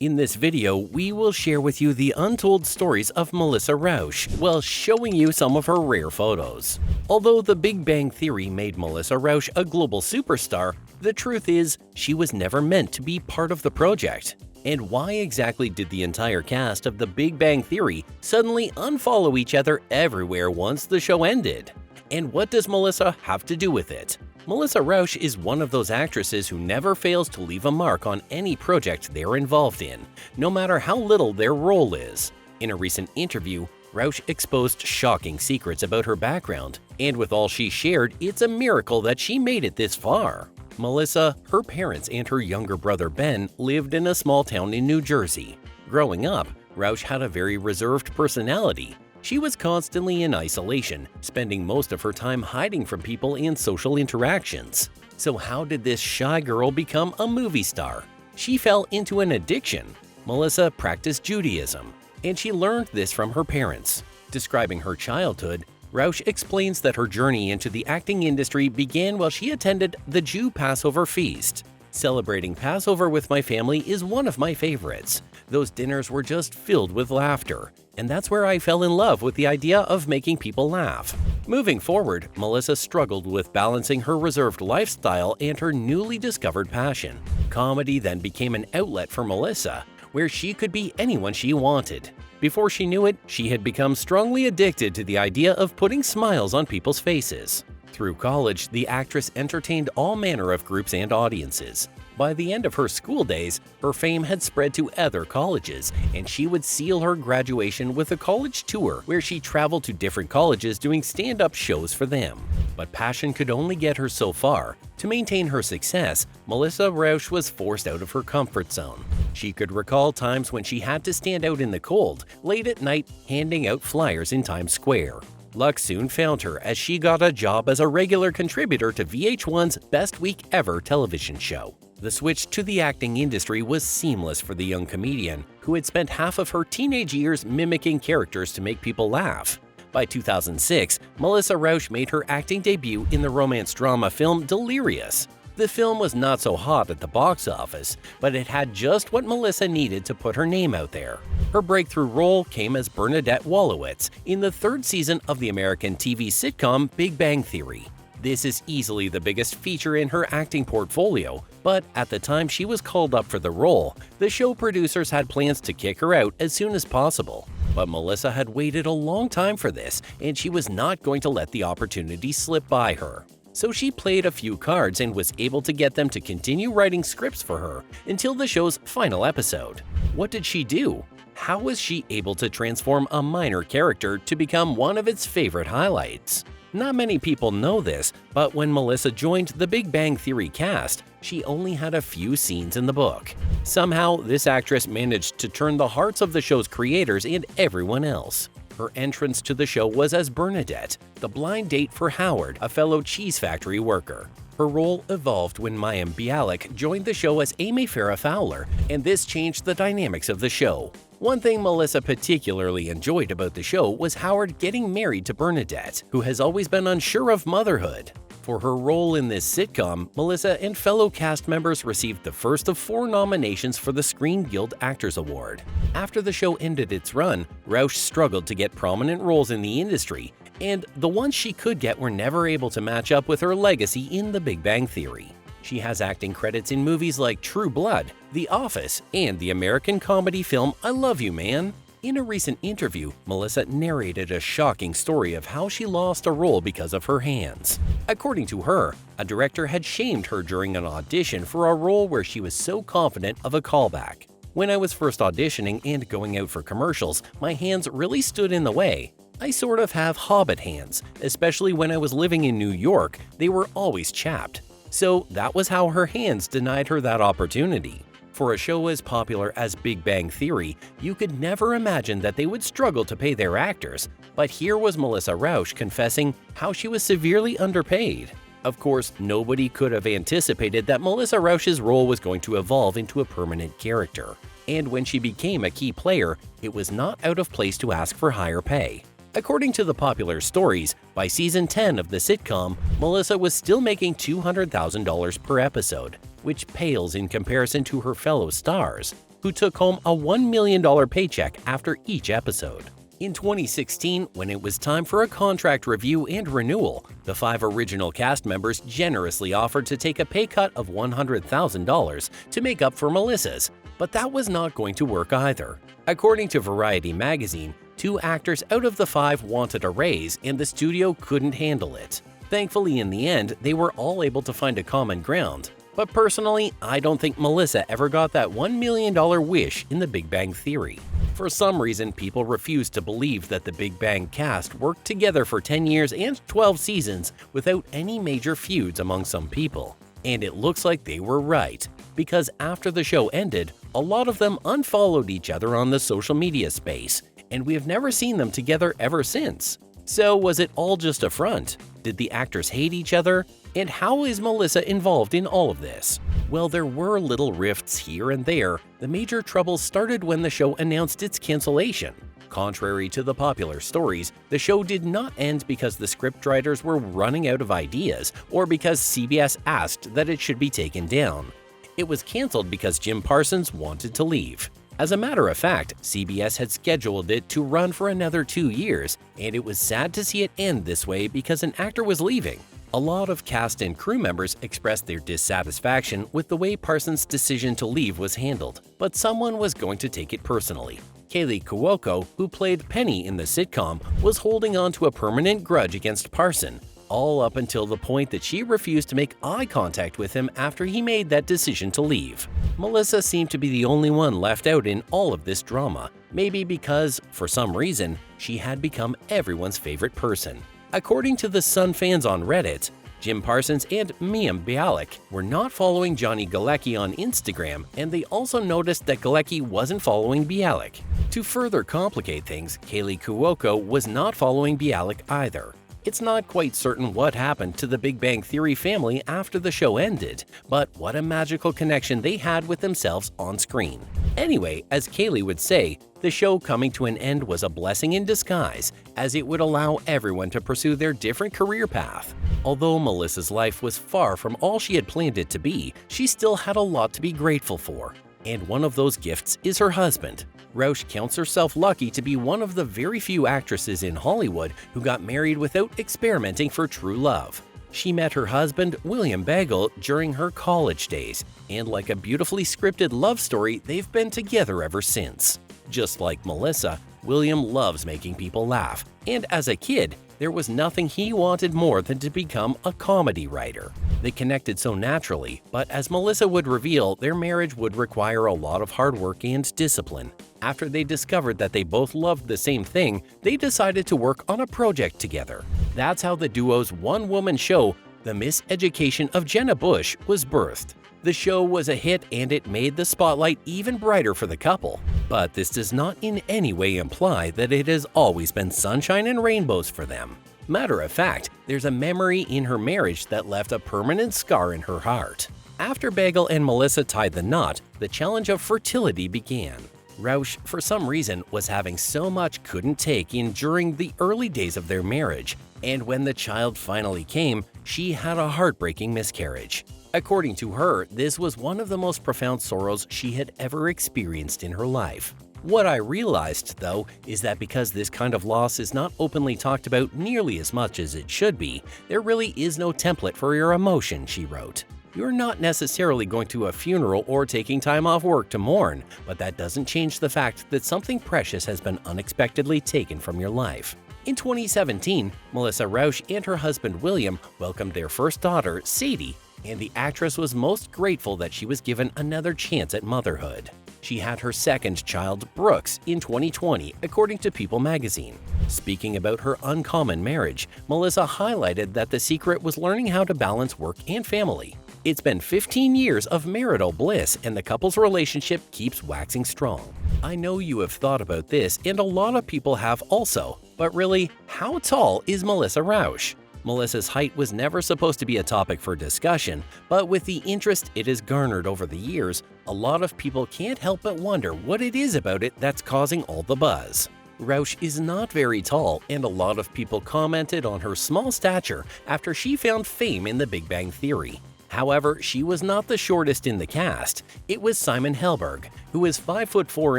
In this video, we will share with you the untold stories of Melissa Rauch while showing you some of her rare photos. Although The Big Bang Theory made Melissa Rauch a global superstar, the truth is she was never meant to be part of the project. And why exactly did the entire cast of The Big Bang Theory suddenly unfollow each other everywhere once the show ended? And what does Melissa have to do with it? Melissa Rauch is one of those actresses who never fails to leave a mark on any project they're involved in, no matter how little their role is. In a recent interview, Rauch exposed shocking secrets about her background, and with all she shared, it's a miracle that she made it this far. Melissa, her parents, and her younger brother Ben lived in a small town in New Jersey. Growing up, Rauch had a very reserved personality. She was constantly in isolation, spending most of her time hiding from people and social interactions. So how did this shy girl become a movie star? She fell into an addiction. Melissa practiced Judaism, and she learned this from her parents. Describing her childhood, Rauch explains that her journey into the acting industry began while she attended the Jew Passover feast. Celebrating Passover with my family is one of my favorites. Those dinners were just filled with laughter, and that's where I fell in love with the idea of making people laugh. Moving forward, Melissa struggled with balancing her reserved lifestyle and her newly discovered passion. Comedy then became an outlet for Melissa, where she could be anyone she wanted. Before she knew it, she had become strongly addicted to the idea of putting smiles on people's faces. Through college, the actress entertained all manner of groups and audiences. By the end of her school days, her fame had spread to other colleges, and she would seal her graduation with a college tour where she traveled to different colleges doing stand-up shows for them. But passion could only get her so far. To maintain her success, Melissa Rauch was forced out of her comfort zone. She could recall times when she had to stand out in the cold, late at night, handing out flyers in Times Square. Luck soon found her as she got a job as a regular contributor to VH1's Best Week Ever television show. The switch to the acting industry was seamless for the young comedian, who had spent half of her teenage years mimicking characters to make people laugh. By 2006, Melissa Rauch made her acting debut in the romance drama film Delirious. The film was not so hot at the box office, but it had just what Melissa needed to put her name out there. Her breakthrough role came as Bernadette Wolowitz in the third season of the American TV sitcom Big Bang Theory. This is easily the biggest feature in her acting portfolio, but at the time she was called up for the role, the show producers had plans to kick her out as soon as possible. But Melissa had waited a long time for this, and she was not going to let the opportunity slip by her. So she played a few cards and was able to get them to continue writing scripts for her until the show's final episode. What did she do? How was she able to transform a minor character to become one of its favorite highlights? Not many people know this, but when Melissa joined the Big Bang Theory cast, she only had a few scenes in the book. Somehow, this actress managed to turn the hearts of the show's creators and everyone else. Her entrance to the show was as Bernadette, the blind date for Howard, a fellow cheese factory worker. Her role evolved when Mayim Bialik joined the show as Amy Farrah Fowler, and this changed the dynamics of the show. One thing Melissa particularly enjoyed about the show was Howard getting married to Bernadette, who has always been unsure of motherhood. For her role in this sitcom, Melissa and fellow cast members received the first of 4 nominations for the Screen Guild Actors Award. After the show ended its run, Rauch struggled to get prominent roles in the industry, and the ones she could get were never able to match up with her legacy in The Big Bang Theory. She has acting credits in movies like True Blood, The Office, and the American comedy film I Love You, Man. In a recent interview, Melissa narrated a shocking story of how she lost a role because of her hands. According to her, a director had shamed her during an audition for a role where she was so confident of a callback. When I was first auditioning and going out for commercials, my hands really stood in the way. I sort of have hobbit hands, especially when I was living in New York, they were always chapped. So that was how her hands denied her that opportunity. For a show as popular as Big Bang Theory, you could never imagine that they would struggle to pay their actors, but here was Melissa Rauch confessing how she was severely underpaid. Of course, nobody could have anticipated that Melissa Rauch's role was going to evolve into a permanent character. And when she became a key player, it was not out of place to ask for higher pay. According to the popular stories, by season 10 of the sitcom, Melissa was still making $200,000 per episode, which pales in comparison to her fellow stars. who took home a $1 million paycheck after each episode. In 2016, when it was time for a contract review and renewal, the 5 original cast members generously offered to take a pay cut of $100,000 to make up for Melissa's, but that was not going to work either. According to Variety magazine, 2 actors out of the 5 wanted a raise and the studio couldn't handle it. Thankfully, in the end, they were all able to find a common ground. But personally, I don't think Melissa ever got that $1 million wish in The Big Bang Theory. For some reason, people refuse to believe that the Big Bang cast worked together for 10 years and 12 seasons without any major feuds among some people. And it looks like they were right, because after the show ended, a lot of them unfollowed each other on the social media space, and we have never seen them together ever since. So was it all just a front? Did the actors hate each other? And how is Melissa involved in all of this? Well, there were little rifts here and there. The major troubles started when the show announced its cancellation. Contrary to the popular stories, the show did not end because the scriptwriters were running out of ideas or because CBS asked that it should be taken down. It was canceled because Jim Parsons wanted to leave. As a matter of fact, CBS had scheduled it to run for another 2 years, and it was sad to see it end this way because an actor was leaving. A lot of cast and crew members expressed their dissatisfaction with the way Parsons' decision to leave was handled, but someone was going to take it personally. Kaylee Cuoco, who played Penny in the sitcom, was holding on to a permanent grudge against Parson, all up until the point that she refused to make eye contact with him after he made that decision to leave. Melissa seemed to be the only one left out in all of this drama, maybe because, for some reason, she had become everyone's favorite person. According to the Sun fans on Reddit, Jim Parsons and Mayim Bialik were not following Johnny Galecki on Instagram, and they also noticed that Galecki wasn't following Bialik. To further complicate things, Kaylee Cuoco was not following Bialik either. It's not quite certain what happened to the Big Bang Theory family after the show ended, but what a magical connection they had with themselves on screen. Anyway, as Kaylee would say, the show coming to an end was a blessing in disguise, as it would allow everyone to pursue their different career path. Although Melissa's life was far from all she had planned it to be, she still had a lot to be grateful for. And one of those gifts is her husband. Rauch counts herself lucky to be one of the very few actresses in Hollywood who got married without experimenting for true love. She met her husband, William Bagel, during her college days, and like a beautifully scripted love story, they've been together ever since. Just like Melissa, William loves making people laugh, and as a kid, there was nothing he wanted more than to become a comedy writer. They connected so naturally, but as Melissa would reveal, their marriage would require a lot of hard work and discipline. After they discovered that they both loved the same thing, they decided to work on a project together. That's how the duo's one-woman show, The Miseducation of Jenna Bush, was birthed. The show was a hit and it made the spotlight even brighter for the couple. But this does not in any way imply that it has always been sunshine and rainbows for them. Matter of fact, there's a memory in her marriage that left a permanent scar in her heart. After Bagel and Melissa tied the knot, the challenge of fertility began. Rauch, for some reason, was having so much couldn't take in during the early days of their marriage, and when the child finally came, she had a heartbreaking miscarriage. According to her, this was one of the most profound sorrows she had ever experienced in her life. What I realized, though, is that because this kind of loss is not openly talked about nearly as much as it should be, there really is no template for your emotion, she wrote. You're not necessarily going to a funeral or taking time off work to mourn, but that doesn't change the fact that something precious has been unexpectedly taken from your life. In 2017, Melissa Rauch and her husband William welcomed their first daughter, Sadie, and the actress was most grateful that she was given another chance at motherhood. She had her second child, Brooks, in 2020, according to People magazine. Speaking about her uncommon marriage, Melissa highlighted that the secret was learning how to balance work and family. It's been 15 years of marital bliss, and the couple's relationship keeps waxing strong. I know you have thought about this, and a lot of people have also, but really, how tall is Melissa Rauch? Melissa's height was never supposed to be a topic for discussion, but with the interest it has garnered over the years, a lot of people can't help but wonder what it is about it that's causing all the buzz. Rauch is not very tall, and a lot of people commented on her small stature after she found fame in The Big Bang Theory. However, she was not the shortest in the cast. It was Simon Helberg, who is 5 foot 4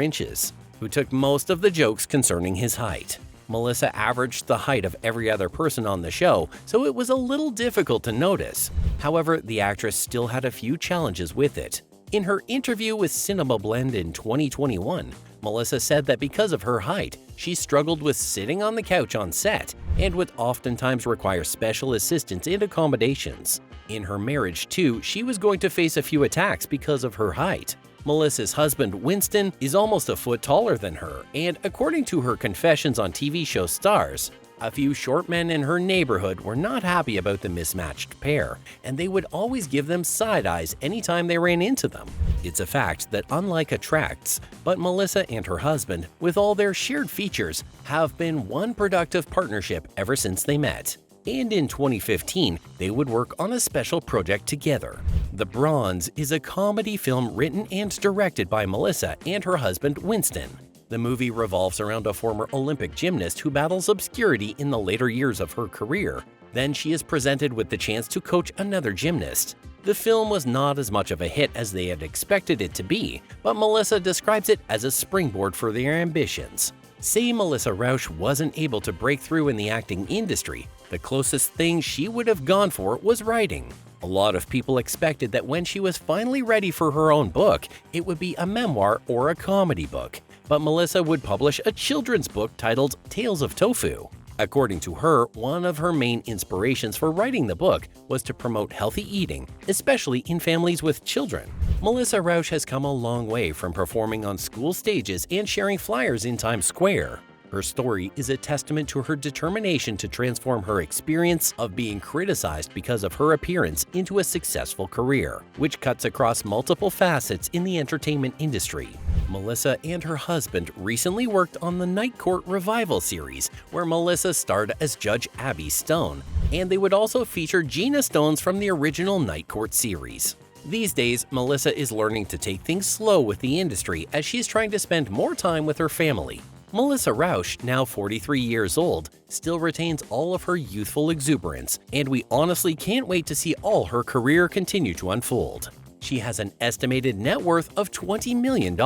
inches, who took most of the jokes concerning his height. Melissa averaged the height of every other person on the show, so it was a little difficult to notice. However, the actress still had a few challenges with it. In her interview with Cinema Blend in 2021, Melissa said that because of her height, she struggled with sitting on the couch on set and would oftentimes require special assistance and accommodations. In her marriage, too, she was going to face a few attacks because of her height. Melissa's husband, Winston, is almost a foot taller than her, and according to her confessions on TV show Stars, a few short men in her neighborhood were not happy about the mismatched pair, and they would always give them side eyes anytime they ran into them. It's a fact that unlike attracts, but Melissa and her husband, with all their shared features, have been one productive partnership ever since they met. And in 2015, they would work on a special project together. The Bronze is a comedy film written and directed by Melissa and her husband Winston. The movie revolves around a former Olympic gymnast who battles obscurity in the later years of her career. Then she is presented with the chance to coach another gymnast. The film was not as much of a hit as they had expected it to be, but Melissa describes it as a springboard for their ambitions. Say Melissa Rauch wasn't able to break through in the acting industry, the closest thing she would have gone for was writing. A lot of people expected that when she was finally ready for her own book, it would be a memoir or a comedy book. But Melissa would publish a children's book titled Tales of Tofu. According to her, one of her main inspirations for writing the book was to promote healthy eating, especially in families with children. Melissa Rauch has come a long way from performing on school stages and sharing flyers in Times Square. Her story is a testament to her determination to transform her experience of being criticized because of her appearance into a successful career, which cuts across multiple facets in the entertainment industry. Melissa and her husband recently worked on the Night Court revival series, where Melissa starred as Judge Abby Stone, and they would also feature Gina Stones from the original Night Court series. These days, Melissa is learning to take things slow with the industry as she's trying to spend more time with her family. Melissa Rauch, now 43 years old, still retains all of her youthful exuberance, and we honestly can't wait to see all her career continue to unfold. She has an estimated net worth of $20 million.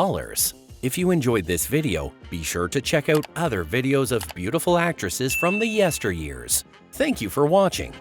If you enjoyed this video, be sure to check out other videos of beautiful actresses from the yesteryears. Thank you for watching.